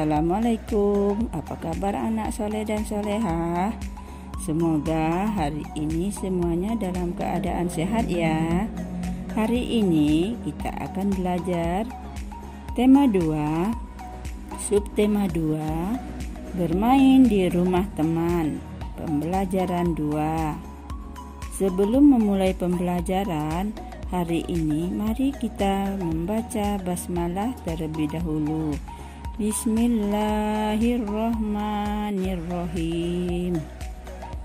Assalamualaikum, apa kabar anak soleh dan soleha? Semoga hari ini semuanya dalam keadaan sehat ya. Hari ini kita akan belajar tema 2, subtema 2, bermain di rumah teman, pembelajaran 2. Sebelum memulai pembelajaran hari ini, mari kita membaca basmalah terlebih dahulu. Bismillahirrahmanirrahim.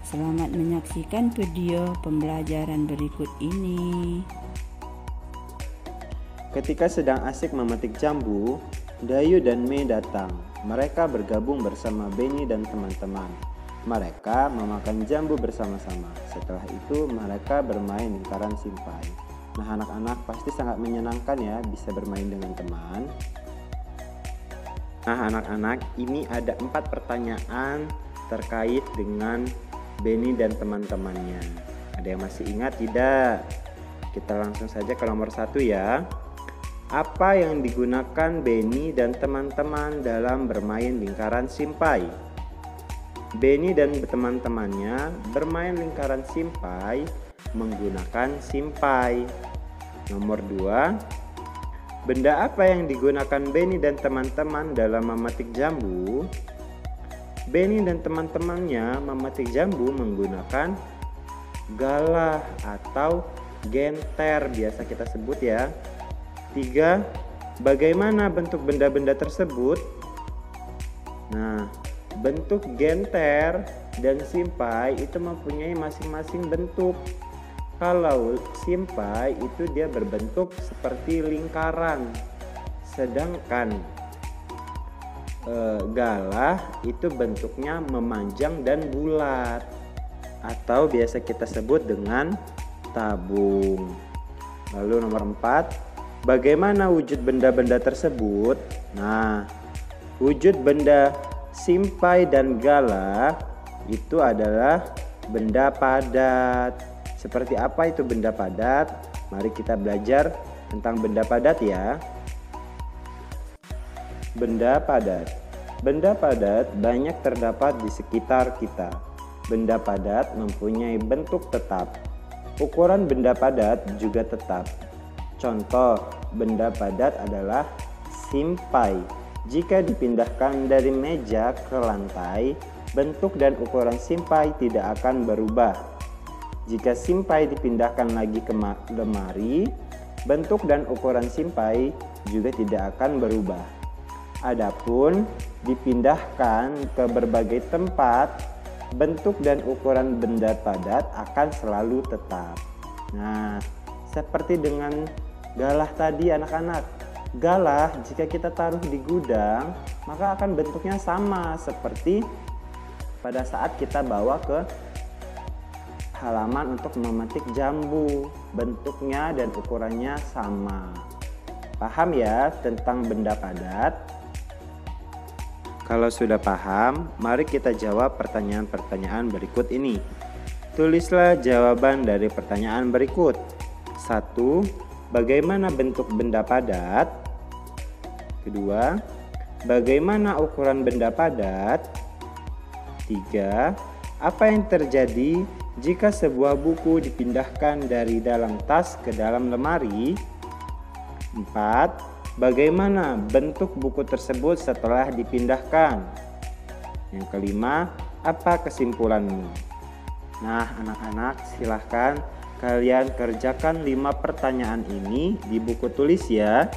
Selamat menyaksikan video pembelajaran berikut ini. Ketika sedang asik memetik jambu, Dayu dan Mei datang. Mereka bergabung bersama Benny dan teman-teman. Mereka memakan jambu bersama-sama. Setelah itu mereka bermain lingkaran simpai. Nah, anak-anak pasti sangat menyenangkan ya bisa bermain dengan teman. Nah, anak-anak, ini ada 4 pertanyaan terkait dengan Benny dan teman-temannya. Ada yang masih ingat tidak? Kita langsung saja ke nomor 1 ya. Apa yang digunakan Benny dan teman-teman dalam bermain lingkaran simpai? Benny dan teman-temannya bermain lingkaran simpai menggunakan simpai. Nomor 2, benda apa yang digunakan Benny dan teman-teman dalam memetik jambu? Benny dan teman-temannya memetik jambu menggunakan galah atau genter, biasa kita sebut ya. 3, bagaimana bentuk benda-benda tersebut? Nah, bentuk genter dan simpai itu mempunyai masing-masing bentuk. Kalau simpai itu dia berbentuk seperti lingkaran, sedangkan galah itu bentuknya memanjang dan bulat, atau biasa kita sebut dengan tabung. Lalu nomor 4, bagaimana wujud benda-benda tersebut? Nah, wujud benda simpai dan galah itu adalah benda padat. Seperti apa itu benda padat? Mari kita belajar tentang benda padat ya. Benda padat. Benda padat banyak terdapat di sekitar kita. Benda padat mempunyai bentuk tetap. Ukuran benda padat juga tetap. Contoh benda padat adalah simpai. Jika dipindahkan dari meja ke lantai, bentuk dan ukuran simpai tidak akan berubah. Jika simpai dipindahkan lagi ke lemari, bentuk dan ukuran simpai juga tidak akan berubah. Adapun dipindahkan ke berbagai tempat, bentuk dan ukuran benda padat akan selalu tetap. Nah, seperti dengan galah tadi anak-anak. Galah jika kita taruh di gudang, maka akan bentuknya sama seperti pada saat kita bawa ke halaman untuk memetik jambu, bentuknya dan ukurannya sama. Paham ya tentang benda padat? Kalau sudah paham, mari kita jawab pertanyaan-pertanyaan berikut ini. Tulislah jawaban dari pertanyaan berikut. 1. Bagaimana bentuk benda padat? 2. Bagaimana ukuran benda padat? 3. Apa yang terjadi jika sebuah buku dipindahkan dari dalam tas ke dalam lemari? 4. Bagaimana bentuk buku tersebut setelah dipindahkan? Yang kelima, apa kesimpulanmu? Nah, anak-anak, silahkan kalian kerjakan 5 pertanyaan ini di buku tulis ya.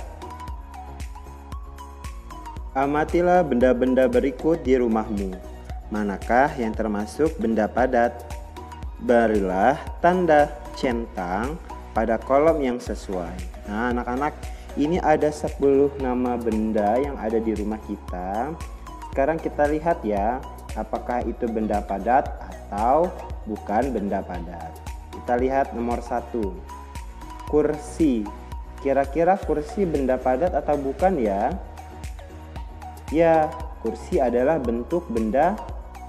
Amatilah benda-benda berikut di rumahmu. Manakah yang termasuk benda padat? Berilah tanda centang pada kolom yang sesuai. Nah, anak-anak, ini ada 10 nama benda yang ada di rumah kita. Sekarang kita lihat ya, apakah itu benda padat atau bukan benda padat. Kita lihat nomor 1. Kursi. Kira-kira kursi benda padat atau bukan ya? Ya, kursi adalah bentuk benda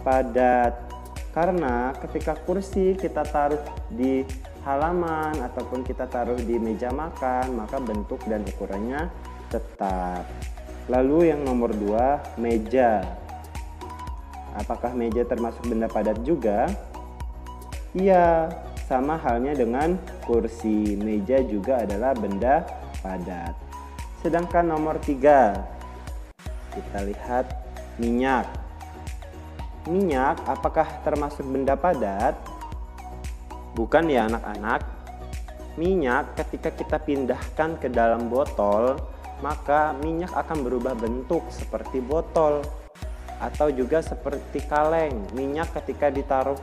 padat. Karena ketika kursi kita taruh di halaman ataupun kita taruh di meja makan, maka bentuk dan ukurannya tetap. Lalu yang nomor 2, meja. Apakah meja termasuk benda padat juga? Iya, sama halnya dengan kursi. Meja juga adalah benda padat. Sedangkan nomor 3, kita lihat minyak. Minyak apakah termasuk benda padat? Bukan ya anak-anak. Minyak ketika kita pindahkan ke dalam botol, maka minyak akan berubah bentuk seperti botol atau juga seperti kaleng. Minyak ketika ditaruh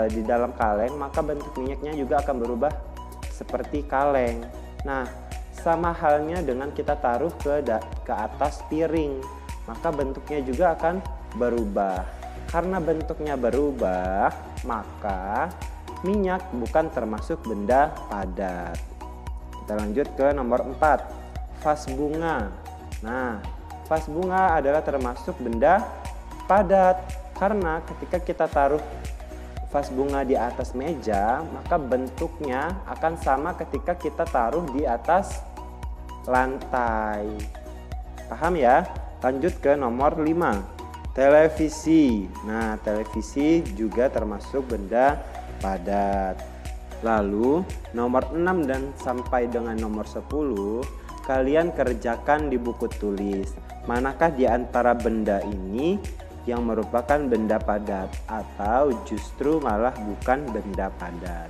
di dalam kaleng, maka bentuk minyaknya juga akan berubah seperti kaleng. Nah, sama halnya dengan kita taruh ke atas piring, maka bentuknya juga akan berubah. Karena bentuknya berubah, maka minyak bukan termasuk benda padat. Kita lanjut ke nomor 4, vas bunga. Nah, vas bunga adalah termasuk benda padat karena ketika kita taruh vas bunga di atas meja, maka bentuknya akan sama ketika kita taruh di atas lantai. Paham ya? Lanjut ke nomor 5, televisi. Nah, televisi juga termasuk benda padat. Lalu nomor 6 dan sampai dengan nomor 10, kalian kerjakan di buku tulis. Manakah di antara benda ini yang merupakan benda padat atau justru malah bukan benda padat?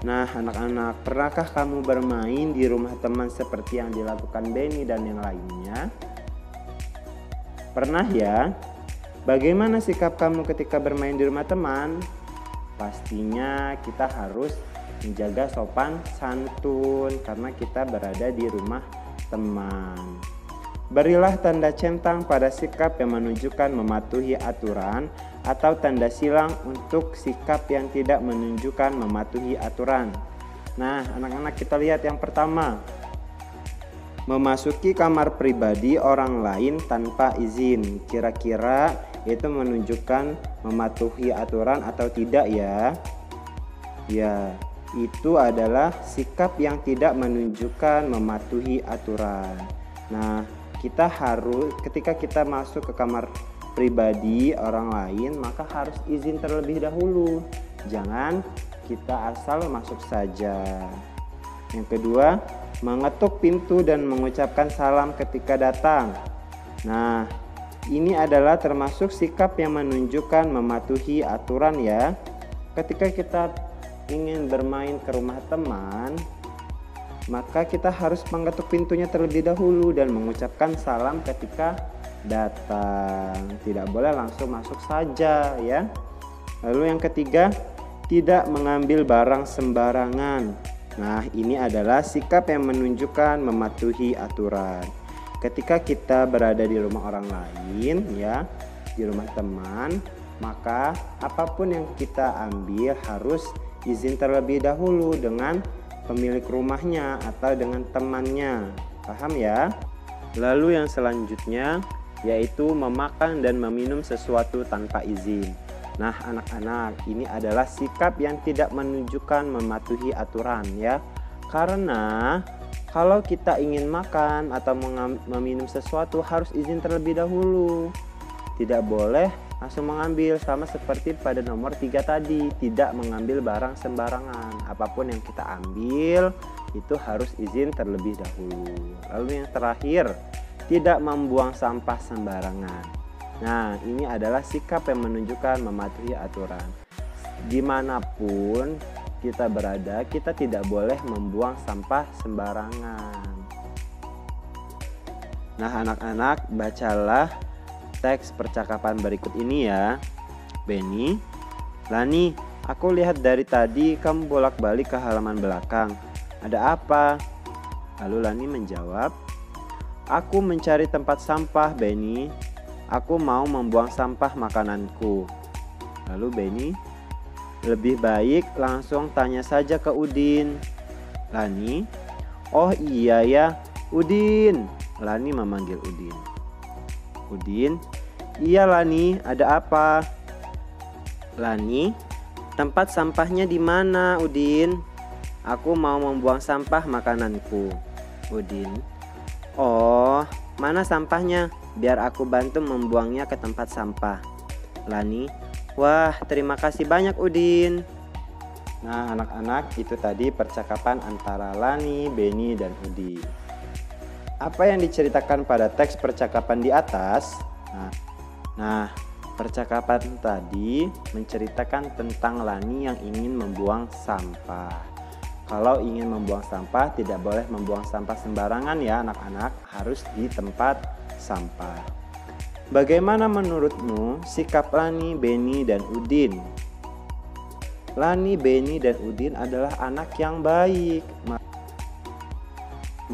Nah, anak-anak, pernahkah kamu bermain di rumah teman seperti yang dilakukan Benny dan yang lainnya? Pernah ya? Bagaimana sikap kamu ketika bermain di rumah teman? Pastinya kita harus menjaga sopan santun karena kita berada di rumah teman. Berilah tanda centang pada sikap yang menunjukkan mematuhi aturan atau tanda silang untuk sikap yang tidak menunjukkan mematuhi aturan. Nah, anak-anak, kita lihat yang pertama. Memasuki kamar pribadi orang lain tanpa izin. Kira-kira itu menunjukkan mematuhi aturan atau tidak ya? Ya, itu adalah sikap yang tidak menunjukkan mematuhi aturan. Nah, kita harus ketika kita masuk ke kamar pribadi orang lain, maka harus izin terlebih dahulu. Jangan kita asal masuk saja. Yang kedua, mengetuk pintu dan mengucapkan salam ketika datang. Nah, ini adalah termasuk sikap yang menunjukkan mematuhi aturan ya. Ketika kita ingin bermain ke rumah teman, maka kita harus mengetuk pintunya terlebih dahulu dan mengucapkan salam ketika datang. Tidak boleh langsung masuk saja ya. Lalu yang ketiga, tidak mengambil barang sembarangan. Nah, ini adalah sikap yang menunjukkan mematuhi aturan. Ketika kita berada di rumah orang lain ya, di rumah teman, maka apapun yang kita ambil harus izin terlebih dahulu dengan pemilik rumahnya atau dengan temannya. Paham ya? Lalu yang selanjutnya yaitu memakan dan meminum sesuatu tanpa izin. Nah, anak-anak, ini adalah sikap yang tidak menunjukkan mematuhi aturan ya. Karena kalau kita ingin makan atau meminum sesuatu harus izin terlebih dahulu. Tidak boleh langsung mengambil, sama seperti pada nomor 3 tadi, tidak mengambil barang sembarangan. Apapun yang kita ambil itu harus izin terlebih dahulu. Lalu yang terakhir, tidak membuang sampah sembarangan. Nah, ini adalah sikap yang menunjukkan mematuhi aturan. Dimanapun kita berada, kita tidak boleh membuang sampah sembarangan. Nah, anak-anak, bacalah teks percakapan berikut ini ya. Benny, Lani, aku lihat dari tadi kamu bolak-balik ke halaman belakang. Ada apa? Lalu Lani menjawab, aku mencari tempat sampah, Benny. Aku mau membuang sampah makananku. Lalu Benny, lebih baik langsung tanya saja ke Udin. Lani, oh iya ya, Udin. Lani memanggil Udin. Udin, iya Lani, ada apa? Lani, tempat sampahnya di mana, Udin? Aku mau membuang sampah makananku. Udin, Oh, mana sampahnya? Biar aku bantu membuangnya ke tempat sampah. Lani, wah terima kasih banyak Udin. Nah anak-anak, itu tadi percakapan antara Lani, Beni, dan Udin. Apa yang diceritakan pada teks percakapan di atas? Nah, percakapan tadi menceritakan tentang Lani yang ingin membuang sampah. Kalau ingin membuang sampah, tidak boleh membuang sampah sembarangan ya anak-anak, harus di tempat sampah. Bagaimana menurutmu sikap Lani, Beni, dan Udin? Lani, Beni, dan Udin adalah anak yang baik.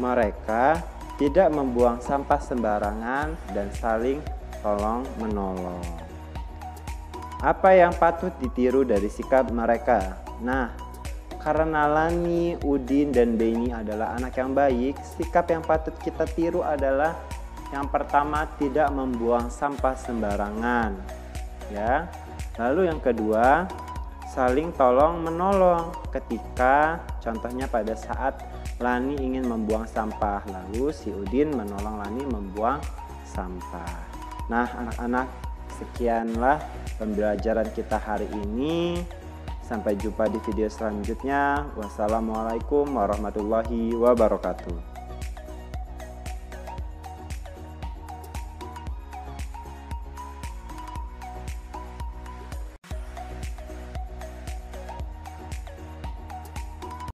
Mereka tidak membuang sampah sembarangan dan saling tolong menolong. Apa yang patut ditiru dari sikap mereka? Nah, karena Lani, Udin, dan Beni adalah anak yang baik, sikap yang patut kita tiru adalah yang pertama, tidak membuang sampah sembarangan. Ya. Lalu yang kedua, saling tolong menolong ketika contohnya pada saat Lani ingin membuang sampah, lalu si Udin menolong Lani membuang sampah. Nah anak-anak, sekianlah pembelajaran kita hari ini. Sampai jumpa di video selanjutnya. Wassalamualaikum warahmatullahi wabarakatuh.